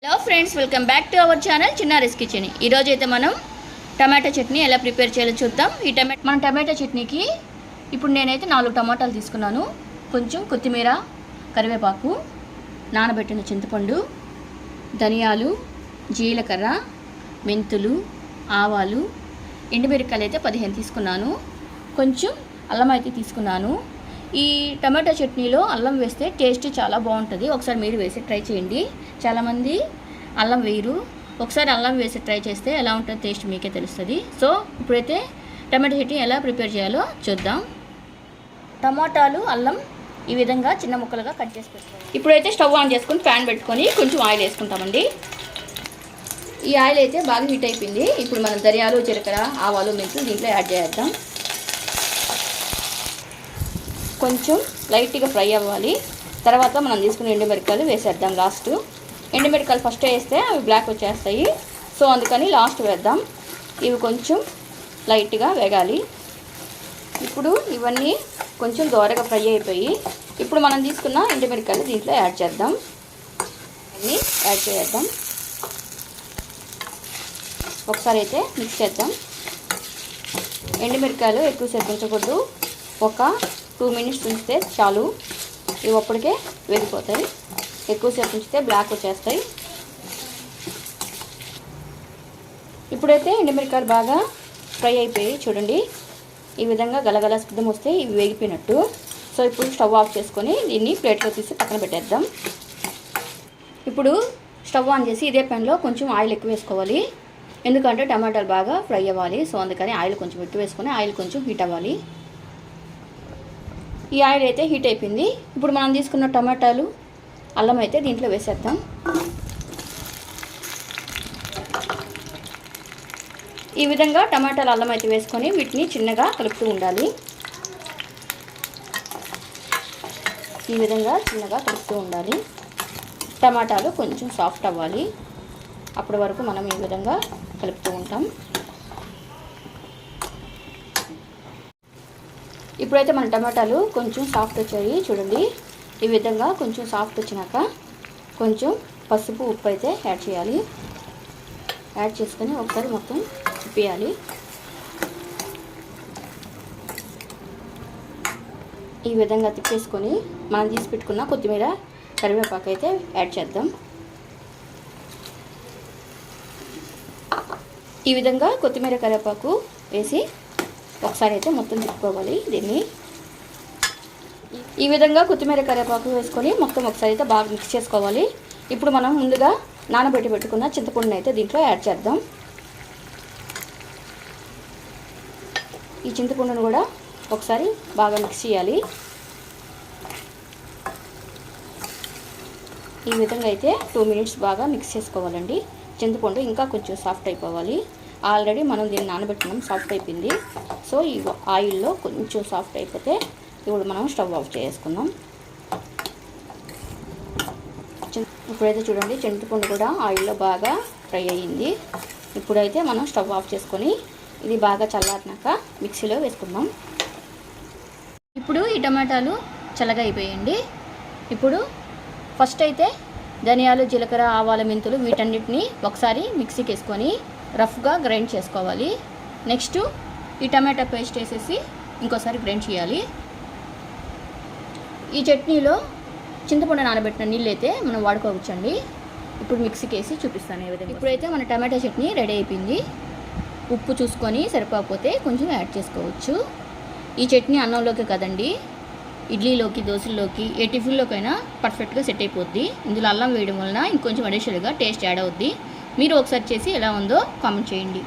Hello friends, welcome back to our channel Chinnari's kitchen. ఈరోజు అయితే మనం టమాటా చట్నీ ఎలా ప్రిపేర్ చేయాలో చూద్దాం. మన టమాటా చట్నీకి ఇప్పుడు నేనైతే 4 టమాటాలు తీసుకున్నాను. కొంచెం కొత్తిమీర, కరివేపాకు, నానబెట్టిన చింతపండు, ధనియాలు, జీలకర్ర, మెంతులు, ఆవాలు, ఎండుమిరపకాయలు అయితే 15 తీసుకున్నాను. కొంచెం అల్లం అయితే తీసుకున్నాను. ఈ టమాటా చట్నీలో అల్లం వేస్తే టేస్ట్ చాలా బాగుంటుంది. ఒకసారి మీరు వేసి ట్రై చేయండి. చాలామంది అల్లం వేయరు. ఒకసారి అల్లం వేసి ట్రై చేస్తే ఎలా ఉంటుందో టేస్ట్ మీకే తెలుస్తుంది. సో ఇప్పుడైతే టమాటా చట్నీ ఎలా ప్రిపేర్ చేయాలో చూద్దాం. టమాటాలు, అల్లం ఈ విధంగా చిన్న ముక్కలుగా కట్ చేసి పెట్టుకోవాలి. ఇప్పుడైతే స్టవ్ ఆన్ చేసుకొని ప్యాన్ పెట్టుకొని కొంచెం ఆయిల్ వేసుకుంటామండి. ఈ ఆయిల్ అయితే బాగా హీట్ అయిపోయింది. ఇప్పుడు మనం ధనియాలు, జీలకర్ర, ఆవాలు, మెంతులు దీంట్లో యాడ్ చేద్దాం. కొంచెం లైట్గా ఫ్రై అవ్వాలి. తర్వాత మనం తీసుకున్న ఎండుమిరపకాయలు వేసేద్దాం. లాస్ట్ ఎండుమిరపకాయలు ఫస్ట్ వేస్తే అవి బ్లాక్ వచ్చేస్తాయి. సో అందుకని లాస్ట్ వేద్దాం. ఇవి కొంచెం లైట్గా వేగాలి. ఇప్పుడు ఇవన్నీ కొంచెం దోరగా ఫ్రై అయిపోయి ఇప్పుడు మనం తీసుకున్న ఎండుమిరపకాయలు దీంట్లో యాడ్ చేద్దాం. అన్నీ యాడ్ చేద్దాం. ఒకసారి అయితే మిక్స్ చేద్దాం. ఎండుమిరపకాయలు ఎక్కువసేపు ఉంచకూడదు. ఒక 2 మినిట్స్ ఉంచితే చాలు. ఇవి అప్పటికే వేగిపోతాయి. ఎక్కువసేపు ఉంచితే బ్లాక్ వచ్చేస్తాయి. ఇప్పుడైతే ఎండుమిరపకాయలు బాగా ఫ్రై అయిపోయి చూడండి, ఈ విధంగా గలగల శబ్దం వస్తే ఇవి వేగిపోయినట్టు. సో ఇప్పుడు స్టవ్ ఆఫ్ చేసుకొని దీన్ని ప్లేట్లో తీసి పక్కన పెట్టేద్దాం. ఇప్పుడు స్టవ్ ఆన్ చేసి ఇదే ప్యాన్లో కొంచెం ఆయిల్ ఎక్కువ వేసుకోవాలి. ఎందుకంటే టమాటాలు బాగా ఫ్రై అవ్వాలి. సో అందుకని ఆయిల్ కొంచెం ఎక్కువ వేసుకొని ఆయిల్ కొంచెం హీట్ అవ్వాలి. ఈ ఆయిల్ అయితే హీట్ అయిపోయింది. ఇప్పుడు మనం తీసుకున్న టమాటాలు, అల్లం అయితే దీంట్లో వేసేద్దాం. ఈ విధంగా టమాటాలు, అల్లం అయితే వేసుకొని వీటిని చిన్నగా కలుపుతూ ఉండాలి. ఈ విధంగా చిన్నగా కలుపుతూ ఉండాలి. టమాటాలు కొంచెం సాఫ్ట్ అవ్వాలి. అప్పటి వరకు మనం ఈ విధంగా కలుపుతూ ఉంటాం. ఇప్పుడైతే మన టమాటాలు కొంచెం సాఫ్ట్ వచ్చాయి చూడండి. ఈ విధంగా కొంచెం సాఫ్ట్ వచ్చినాక కొంచెం పసుపు, ఉప్పు అయితే యాడ్ చేయాలి. యాడ్ చేసుకొని ఒకసారి మొత్తం తిప్పేయాలి. ఈ విధంగా తిప్పేసుకొని మనం తీసి పెట్టుకున్న కొత్తిమీర, కరివేపాకు అయితే యాడ్ చేద్దాం. ఈ విధంగా కొత్తిమీర, కరివేపాకు వేసి ఒకసారి అయితే మొత్తం తిప్పుకోవాలి. దీన్ని ఈ విధంగా కొత్తిమీర, కరివేపాకు వేసుకొని మొత్తం ఒకసారి అయితే బాగా మిక్స్ చేసుకోవాలి. ఇప్పుడు మనం ముందుగా నానబెట్టి పెట్టుకున్న చింతపండుని అయితే దీంట్లో యాడ్ చేద్దాం. ఈ చింతపండును కూడా ఒకసారి బాగా మిక్స్ చేయాలి. ఈ విధంగా అయితే 2 మినిట్స్ బాగా మిక్స్ చేసుకోవాలండి. చింతపండు ఇంకా కొంచెం సాఫ్ట్ అయిపోవాలి. ఆల్రెడీ మనం దీన్ని నానబెట్టినాం, సాఫ్ట్ అయిపోయింది. సో ఈ ఆయిల్లో కొంచెం సాఫ్ట్ అయిపోతే ఇప్పుడు మనం స్టవ్ ఆఫ్ చేసుకుందాం. ఇప్పుడైతే చూడండి చింతపండు కూడా ఆయిల్లో బాగా ఫ్రై అయ్యింది. ఇప్పుడైతే మనం స్టవ్ ఆఫ్ చేసుకొని ఇది బాగా చల్లారినాక మిక్సీలో వేసుకుందాం. ఇప్పుడు ఈ టమాటాలు చల్లగా అయిపోయండి. ఇప్పుడు ఫస్ట్ అయితే ధనియాలు, జీలకర్ర, ఆవాల, మెంతులు వీటన్నిటిని ఒకసారి మిక్సీకి వేసుకొని రఫ్గా గ్రైండ్ చేసుకోవాలి. నెక్స్ట్ ఈ టమాటా పేస్ట్ వేసేసి ఇంకోసారి గ్రైండ్ చేయాలి. ఈ చట్నీలో చింతపండు నానబెట్టిన నీళ్ళు అయితే మనం వాడుకోవచ్చండి. ఇప్పుడు మిక్సీకి వేసి చూపిస్తాను ఏ విధంగా. ఇప్పుడైతే మన టమాటా చట్నీ రెడీ అయిపోయింది. ఉప్పు చూసుకొని సరిపోకపోతే కొంచెం యాడ్ చేసుకోవచ్చు. ఈ చట్నీ అన్నంలోకి కదండి, ఇడ్లీలోకి, దోశల్లోకి, ఏ టిఫిన్లోకైనా పర్ఫెక్ట్గా సెట్ అయిపోద్ది. ఇందులో అల్లం వేయడం వలన ఇంకొంచెం అడిషనల్గా టేస్ట్ యాడ్ అవుద్ది. మీరు ఒకసారి చేసి ఎలా ఉందో కామెంట్ చేయండి.